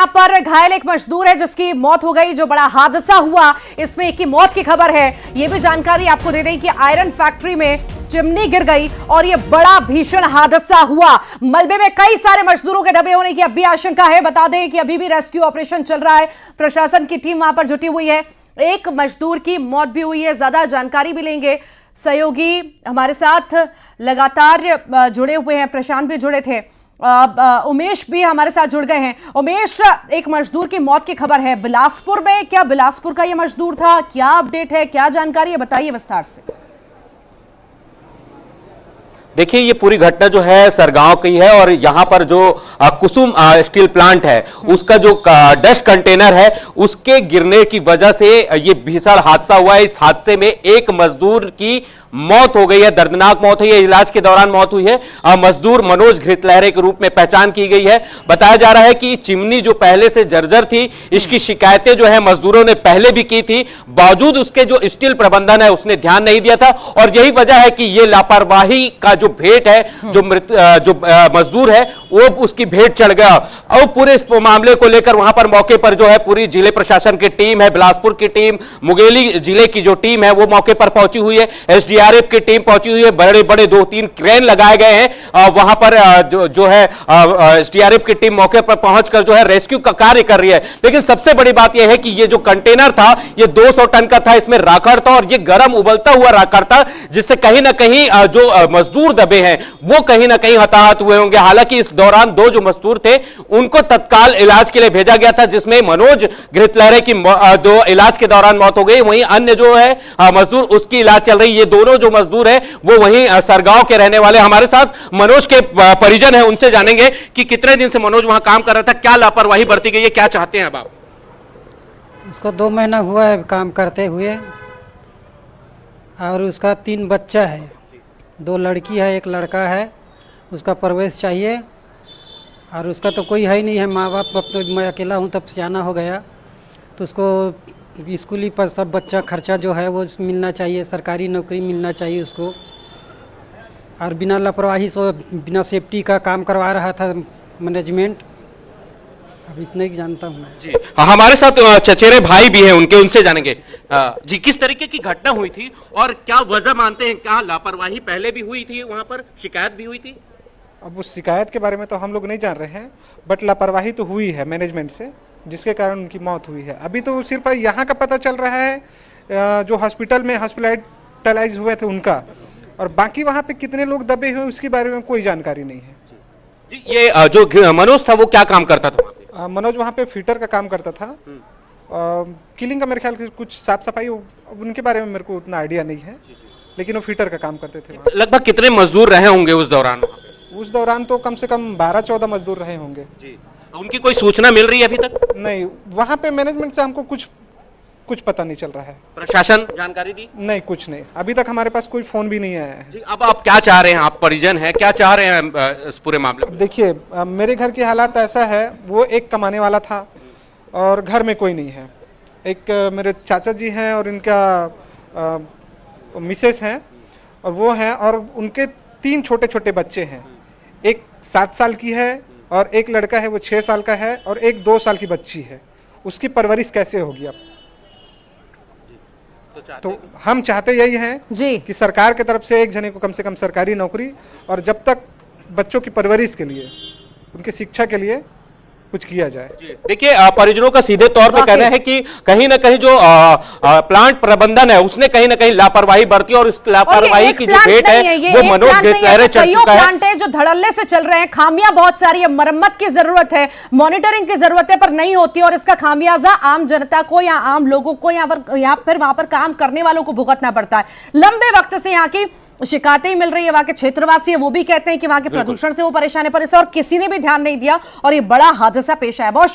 यहां पर घायल एक मजदूर है जिसकी मौत हो गई। जो बड़ा हादसा हुआ इसमें एक की मौत की खबर है। यह भी जानकारी आपको दे दें कि आयरन फैक्ट्री में चिमनी गिर गई और यह बड़ा भीषण हादसा हुआ। मलबे में कई सारे मजदूरों के दबे होने की अब भी आशंका है। बता दें कि अभी भी रेस्क्यू ऑपरेशन चल रहा है। प्रशासन की टीम वहां पर जुटी हुई है। एक मजदूर की मौत भी हुई है। ज्यादा जानकारी भी लेंगे। सहयोगी हमारे साथ लगातार जुड़े हुए हैं। प्रशांत भी जुड़े थे, उमेश भी हमारे साथ जुड़ गए हैं। उमेश, एक मजदूर की मौत की खबर है बिलासपुर में। क्या बिलासपुर का यह मजदूर था? क्या अपडेट है, क्या जानकारी है, बताइए विस्तार से। देखिए, ये पूरी घटना जो है सरगांव की है और यहां पर जो कुसुम स्टील प्लांट है उसका जो डस्ट कंटेनर है उसके गिरने की वजह से ये भीषण हादसा हुआ है। इस हादसे में एक मजदूर की मौत हो गई है, दर्दनाक मौत हुई है। इलाज के दौरान मौत हुई है। मजदूर मनोज घृतलहरे के रूप में पहचान की गई है। बताया जा रहा है कि चिमनी जो पहले से जर्जर थी, इसकी शिकायतें जो है मजदूरों ने पहले भी की थी, बावजूद उसके जो स्टील प्रबंधन है उसने ध्यान नहीं दिया था और यही वजह है कि यह लापरवाही का जो भेंट है, जो मजदूर है वो उसकी भेंट चढ़ गया। और पूरे इस मामले को लेकर वहां पर मौके पर जो है पूरी जिले प्रशासन की टीम है, बिलासपुर की टीम, मुंगेली जिले की जो टीम है वो मौके पर पहुंची हुई है। एसडीआरएफ की टीम पहुंची हुई है। बड़े बड़े 2-3 क्रेन लगाए गए हैं। वहां पर जो है एसडीआरएफ की टीम मौके पर पहुंचकर जो है रेस्क्यू का कार्य कर रही है। लेकिन सबसे बड़ी बात यह है कि ये जो कंटेनर था ये 200 टन का था। इसमें राखड़ था और ये गर्म उबलता हुआ राखड़ था, जिससे कहीं ना कहीं जो मजदूर दबे हैं वो कहीं ना कहीं हताहत हुए होंगे। हालांकि इस दौरान 2 जो मजदूर थे उनको तत्काल इलाज के लिए भेजा गया था, जिसमें मनोज घृतलहरे की दो इलाज के दौरान मौत हो गई। वहीं अन्य जो है मजदूर उसकी इलाज चल रही है। ये दोनों जो मजदूर है वो वहीं सरगांव के रहने वाले। हमारे साथ मनोज के परिजन है, उनसे जानेंगे कि कितने दिन से मनोज वहां काम कर रहा था, क्या लापरवाही बरती गई है, क्या चाहते हैं अब आप? उसको 2 महीना हुआ है काम करते हुए और उसका 3 बच्चा है, 2 लड़की है, 1 लड़का है। उसका परवरिश चाहिए और उसका तो कोई है ही नहीं है। माँ बाप, अब तो मैं अकेला हूँ, तब सियाना हो गया तो उसको स्कूली पर सब बच्चा खर्चा जो है वो मिलना चाहिए, सरकारी नौकरी मिलना चाहिए उसको। और बिना लापरवाही से, बिना सेफ्टी का काम करवा रहा था मैनेजमेंट। अब इतना ही जानता हूँ मैं जी। हमारे साथ चचेरे भाई भी हैं उनके, उनसे जानेंगे जी किस तरीके की घटना हुई थी और क्या वजह मानते हैं, क्या लापरवाही पहले भी हुई थी, वहां पर शिकायत भी हुई थी? अब उस शिकायत के बारे में तो हम लोग नहीं जान रहे हैं, बट लापरवाही तो हुई है मैनेजमेंट से, जिसके कारण उनकी मौत हुई है। अभी तो सिर्फ यहाँ का पता चल रहा है जो हॉस्पिटल में हॉस्पिटलाइज हुए थे उनका, और बाकी वहाँ पे कितने लोग दबे हुए उसके बारे में कोई जानकारी नहीं है। जी, ये जो मनोज था वो क्या काम करता था? मनोज वहाँ पे फिटर का काम करता था। किलिंग का मेरे ख्याल से कुछ साफ सफाई, उनके बारे में मेरे को उतना आइडिया नहीं है, लेकिन वो फिटर का काम करते थे। लगभग कितने मजदूर रहे होंगे उस दौरान? उस दौरान तो कम से कम 12-14 मजदूर रहे होंगे। जी। उनकी कोई सूचना मिल रही है अभी तक? नहीं, वहाँ पे मैनेजमेंट से हमको कुछ पता नहीं चल रहा है। प्रशासन जानकारी दी? नहीं, कुछ नहीं, अभी तक हमारे पास कोई फोन भी नहीं आया है। जी, अब आप क्या चाह रहे हैं? आप परिजन हैं, क्या चाह रहे हैं इस पूरे मामले में? देखिए, मेरे घर की हालात ऐसा है, वो एक कमाने वाला था और घर में कोई नहीं है। एक मेरे चाचा जी हैं और इनका मिसेस हैं और वो हैं, और उनके 3 छोटे छोटे बच्चे हैं। एक 7 साल की है और एक लड़का है वो 6 साल का है और एक 2 साल की बच्ची है। उसकी परवरिश कैसे होगी अब? तो हम चाहते यही हैं कि सरकार की तरफ से एक जने को कम से कम सरकारी नौकरी, और जब तक बच्चों की परवरिश के लिए, उनकी शिक्षा के लिए कुछ किया जाए। देखिए, परिजनों का सीधे तौर पे कहना है कि कहीं ना कहीं जो प्लांट प्रबंधन है उसने कहीं ना कहीं लापरवाही बरती और उस लापरवाही की जो भेंट है वो मनोज घृतलहरे चढ़ चुका है। प्लांट है जो धड़ल्ले से चल रहे हैं, खामियां बहुत सारी है, मरम्मत की जरूरत है, मॉनिटरिंग की जरूरत है, पर नहीं होती और इसका खामियाजा आम जनता को या आम लोगों को या फिर वहां पर काम करने वालों को भुगतना पड़ता है। लंबे वक्त से यहाँ की शिकायतें मिल रही है। वहां के क्षेत्रवासी है वो भी कहते हैं कि वहां के प्रदूषण से वो परेशान है, पर इसे और किसी ने भी ध्यान नहीं दिया और ये बड़ा हादसा पेश आया। बहुत